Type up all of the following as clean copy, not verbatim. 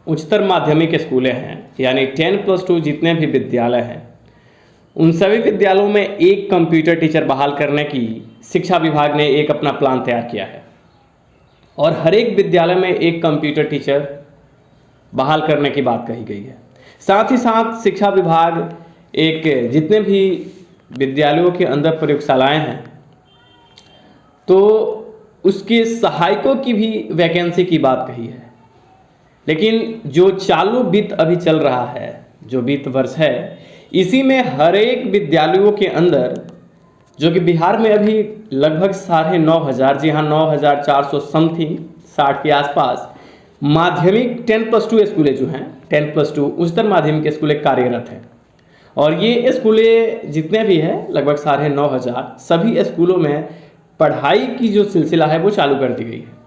उच्चतर माध्यमिक स्कूलें हैं यानी 10+2 जितने भी विद्यालय हैं उन सभी विद्यालयों में एक कंप्यूटर टीचर बहाल करने की शिक्षा विभाग ने एक अपना प्लान तैयार किया है और हर एक विद्यालय में एक कंप्यूटर टीचर बहाल करने की बात कही गई है। साथ ही साथ शिक्षा विभाग एक जितने भी विद्यालयों के अंदर प्रयोगशालाएं हैं तो उसके सहायकों की भी वैकेंसी की बात कही है। लेकिन जो चालू वित्त अभी चल रहा है, जो वित्त वर्ष है, इसी में हर एक विद्यालयों के अंदर जो कि बिहार में अभी लगभग 9,500 जी हाँ 9,400 समथिंग 60 के आसपास माध्यमिक 10+2 स्कूलें जो हैं 10+2 उच्चतर माध्यमिक स्कूलें कार्यरत हैं और ये स्कूलें जितने भी हैं लगभग 9,500 सभी स्कूलों में पढ़ाई की जो सिलसिला है वो चालू कर दी गई है।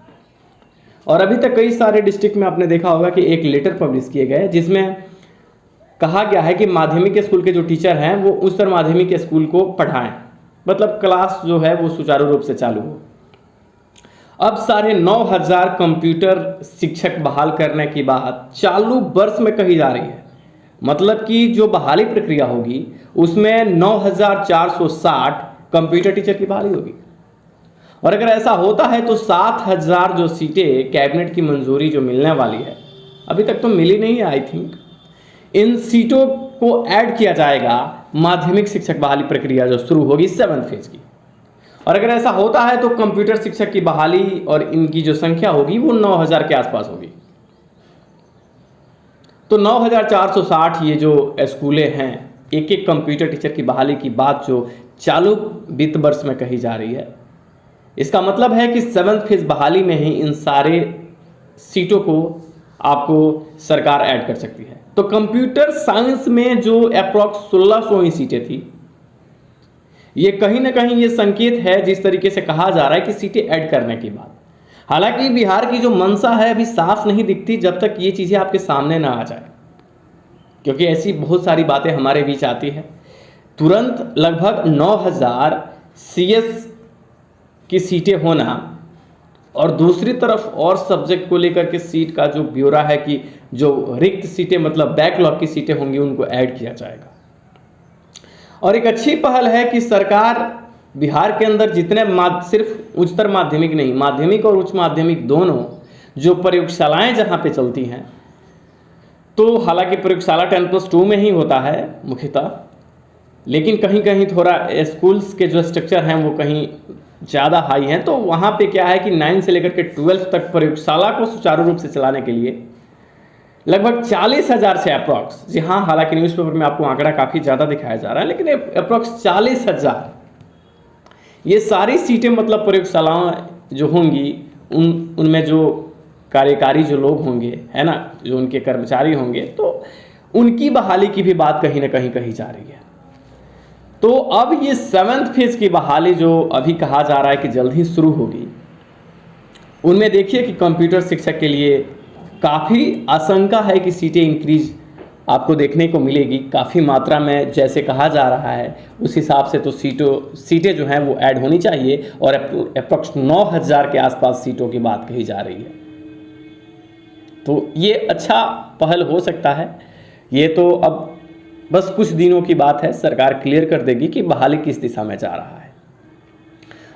और अभी तक कई सारे डिस्ट्रिक्ट में आपने देखा होगा कि एक लेटर पब्लिश किए गए जिसमें कहा गया है कि माध्यमिक स्कूल के जो टीचर हैं वो उच्चतर माध्यमिक स्कूल को पढ़ाएं, मतलब क्लास जो है वो सुचारू रूप से चालू हो। अब 9,500 कंप्यूटर शिक्षक बहाल करने की बात चालू वर्ष में कही जा रही है, मतलब कि जो बहाली प्रक्रिया होगी उसमें 9,460 कंप्यूटर टीचर की बहाली होगी। और अगर ऐसा होता है तो 7,000 जो सीटें कैबिनेट की मंजूरी जो मिलने वाली है, अभी तक तो मिली नहीं है आई थिंक, इन सीटों को ऐड किया जाएगा माध्यमिक शिक्षक बहाली प्रक्रिया जो शुरू होगी 7th फेज की। और अगर ऐसा होता है तो कंप्यूटर शिक्षक की बहाली और इनकी जो संख्या होगी वो 9,000 के आसपास होगी। तो 9,460 ये जो स्कूलें हैं, एक एक कंप्यूटर टीचर की बहाली की बात जो चालू वित्त वर्ष में कही जा रही है, इसका मतलब है कि 7th फेज बहाली में ही इन सारे सीटों को आपको सरकार ऐड कर सकती है। तो कंप्यूटर साइंस में जो अप्रॉक्स 1600 ही सीटें थी, ये कहीं ना कहीं ये संकेत है जिस तरीके से कहा जा रहा है कि सीटें ऐड करने की बात। हालांकि बिहार की जो मंशा है अभी साफ नहीं दिखती जब तक ये चीज़ें आपके सामने ना आ जाए, क्योंकि ऐसी बहुत सारी बातें हमारे बीच आती है। तुरंत लगभग 9,000 CS की सीटें होना और दूसरी तरफ और सब्जेक्ट को लेकर के सीट का जो ब्यौरा है कि जो रिक्त सीटें मतलब बैकलॉग की सीटें होंगी उनको ऐड किया जाएगा। और एक अच्छी पहल है कि सरकार बिहार के अंदर जितने सिर्फ उच्चतर माध्यमिक नहीं, माध्यमिक और उच्च माध्यमिक दोनों जो प्रयोगशालाएं जहां पे चलती हैं, तो हालांकि प्रयोगशाला 10+2 में ही होता है मुख्यतः, लेकिन कहीं कहीं थोड़ा स्कूल्स के जो स्ट्रक्चर हैं वो कहीं ज़्यादा हाई हैं, तो वहाँ पे क्या है कि 9 से लेकर के 12 तक प्रयोगशाला को सुचारू रूप से चलाने के लिए लगभग 40,000 से अप्रॉक्स, जी हाँ, हालांकि न्यूज़पेपर में आपको आंकड़ा काफ़ी ज़्यादा दिखाया जा रहा है, लेकिन अप्रॉक्स 40,000 ये सारी सीटें मतलब प्रयोगशालाएँ जो होंगी उनमें जो कार्यकारी जो लोग होंगे, है ना, जो उनके कर्मचारी होंगे, तो उनकी बहाली की भी बात कहीं ना कहीं कही जा रही है। तो अब ये 7th फेज की बहाली जो अभी कहा जा रहा है कि जल्द ही शुरू होगी, उनमें देखिए कि कंप्यूटर शिक्षक के लिए काफ़ी आशंका है कि सीटें इंक्रीज आपको देखने को मिलेगी काफ़ी मात्रा में, जैसे कहा जा रहा है उस हिसाब से तो सीटें जो हैं वो ऐड होनी चाहिए और अप्रॉक्स 9,000 के आसपास सीटों की बात कही जा रही है। तो ये अच्छा पहल हो सकता है। ये तो अब बस कुछ दिनों की बात है, सरकार क्लियर कर देगी कि बहाली किस दिशा में जा रहा है।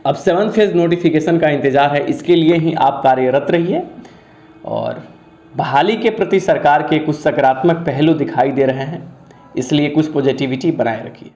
अब 7th फेज नोटिफिकेशन का इंतजार है, इसके लिए ही आप कार्यरत रहिए और बहाली के प्रति सरकार के कुछ सकारात्मक पहलू दिखाई दे रहे हैं, इसलिए कुछ पॉजिटिविटी बनाए रखिए।